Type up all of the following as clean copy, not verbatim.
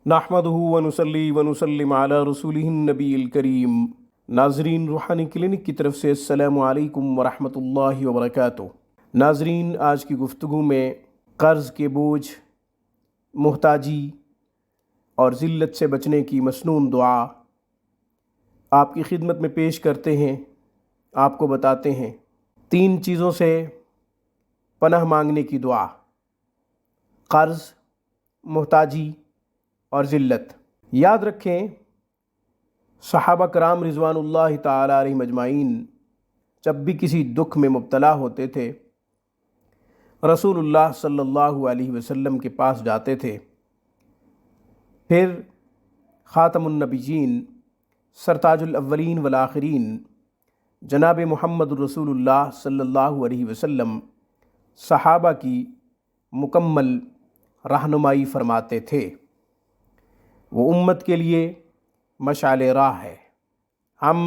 نحمدہ ونصلی ونسلم علی رسولہ النبی الکریم۔ ناظرین، روحانی کلینک کی طرف سے السلام علیکم ورحمۃ اللہ وبرکاتہ۔ ناظرین، آج کی گفتگو میں قرض کے بوجھ، محتاجی اور ذلت سے بچنے کی مسنون دعا آپ کی خدمت میں پیش کرتے ہیں، آپ کو بتاتے ہیں۔ 3 چیزوں سے پناہ مانگنے کی دعا: قرض، محتاجی اور ذلت۔ یاد رکھیں، صحابہ کرام رضوان اللہ تعالی علیہم اجمعین جب بھی کسی دکھ میں مبتلا ہوتے تھے، رسول اللہ صلی اللہ علیہ وسلم کے پاس جاتے تھے۔ پھر خاتم النبیین، سرتاج الاولین والآخرین جناب محمد رسول اللہ صلی اللہ علیہ وسلم صحابہ کی مکمل رہنمائی فرماتے تھے۔ وہ امت کے لیے مشعل راہ ہے۔ ہم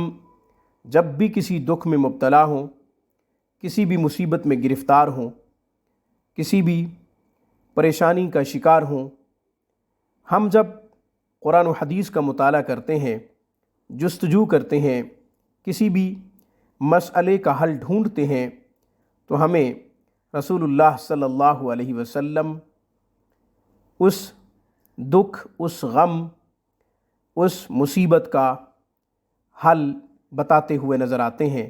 جب بھی کسی دکھ میں مبتلا ہوں، کسی بھی مصیبت میں گرفتار ہوں، کسی بھی پریشانی کا شکار ہوں، ہم جب قرآن و حدیث کا مطالعہ کرتے ہیں، جستجو کرتے ہیں، کسی بھی مسئلے کا حل ڈھونڈتے ہیں، تو ہمیں رسول اللہ صلی اللہ علیہ وسلم اس دکھ، اس غم، اس مصیبت کا حل بتاتے ہوئے نظر آتے ہیں،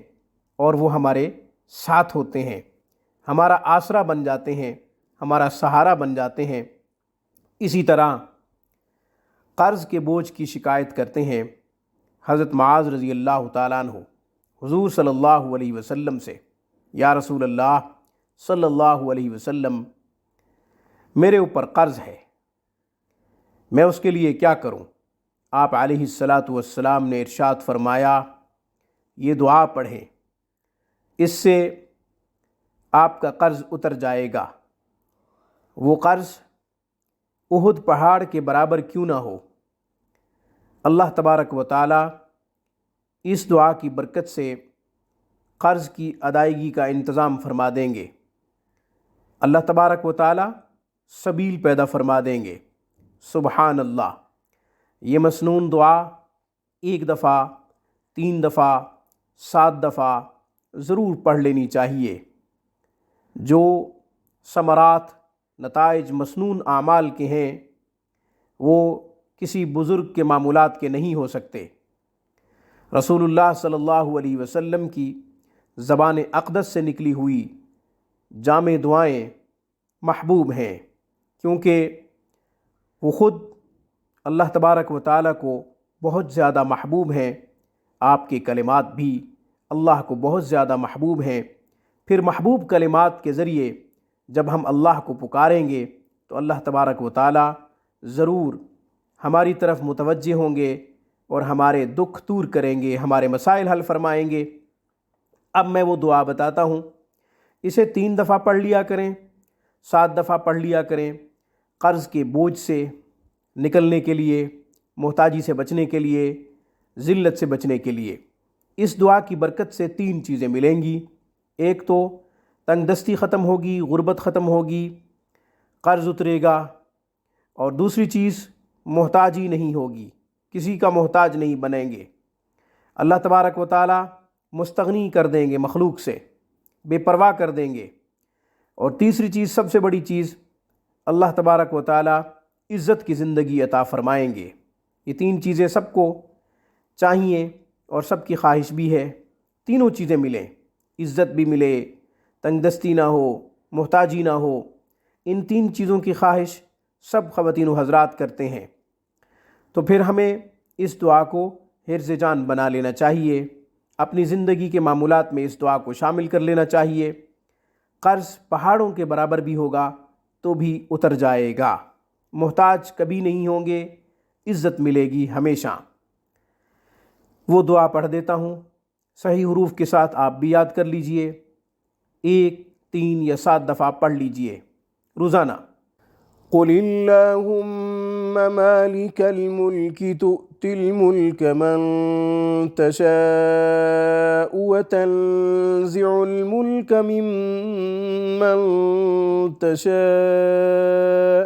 اور وہ ہمارے ساتھ ہوتے ہیں، ہمارا آسرا بن جاتے ہیں، ہمارا سہارا بن جاتے ہیں۔ اسی طرح قرض کے بوجھ کی شکایت کرتے ہیں حضرت معاذ رضی اللہ تعالیٰ عنہ حضور صلی اللہ علیہ وسلم سے: یا رسول اللہ صلی اللہ علیہ وسلم، میرے اوپر قرض ہے، میں اس کے لیے کیا کروں؟ آپ علیہ الصلاۃ والسلام نے ارشاد فرمایا، یہ دعا پڑھیں، اس سے آپ کا قرض اتر جائے گا، وہ قرض احد پہاڑ کے برابر کیوں نہ ہو۔ اللہ تبارک و تعالی اس دعا کی برکت سے قرض کی ادائیگی کا انتظام فرما دیں گے۔ اللہ تبارک و تعالی سبیل پیدا فرما دیں گے۔ سبحان اللہ۔ یہ مسنون دعا 1 دفعہ، 3 دفعہ، 7 دفعہ ضرور پڑھ لینی چاہیے۔ جو ثمرات، نتائج مسنون اعمال کے ہیں، وہ کسی بزرگ کے معمولات کے نہیں ہو سکتے۔ رسول اللہ صلی اللہ علیہ وسلم کی زبان اقدس سے نکلی ہوئی جامع دعائیں محبوب ہیں، کیونکہ وہ خود اللہ تبارک و تعالیٰ کو بہت زیادہ محبوب ہیں۔ آپ کے کلمات بھی اللہ کو بہت زیادہ محبوب ہیں۔ پھر محبوب کلمات کے ذریعے جب ہم اللہ کو پکاریں گے تو اللہ تبارک و تعالیٰ ضرور ہماری طرف متوجہ ہوں گے اور ہمارے دکھ دور کریں گے، ہمارے مسائل حل فرمائیں گے۔ اب میں وہ دعا بتاتا ہوں، اسے 3 دفعہ پڑھ لیا کریں، 7 دفعہ پڑھ لیا کریں۔ قرض کے بوجھ سے نکلنے کے لیے، محتاجی سے بچنے کے لیے، ذلت سے بچنے کے لیے۔ اس دعا کی برکت سے 3 چیزیں ملیں گی۔ ایک تو تنگ دستی ختم ہوگی، غربت ختم ہوگی، قرض اترے گا، اور دوسری چیز محتاجی نہیں ہوگی، کسی کا محتاج نہیں بنیں گے۔ اللہ تبارک و تعالی مستغنی کر دیں گے مخلوق سے، بے پرواہ کر دیں گے۔ اور تیسری چیز، سب سے بڑی چیز، اللہ تبارک و تعالی عزت کی زندگی عطا فرمائیں گے۔ یہ 3 چیزیں سب کو چاہیے اور سب کی خواہش بھی ہے، تینوں چیزیں ملیں، عزت بھی ملے، تنگ دستی نہ ہو، محتاجی نہ ہو۔ ان 3 چیزوں کی خواہش سب خواتین و حضرات کرتے ہیں۔ تو پھر ہمیں اس دعا کو حرز جان بنا لینا چاہیے، اپنی زندگی کے معمولات میں اس دعا کو شامل کر لینا چاہیے۔ قرض پہاڑوں کے برابر بھی ہوگا تو بھی اتر جائے گا، محتاج کبھی نہیں ہوں گے، عزت ملے گی ہمیشہ۔ وہ دعا پڑھ دیتا ہوں، صحیح حروف کے ساتھ آپ بھی یاد کر لیجئے۔ 1، 3 یا 7 دفعہ پڑھ لیجئے روزانہ۔ قل اللہم مالک الملک تؤتی الملک من تشاء وتنزع الملک ممن تشاء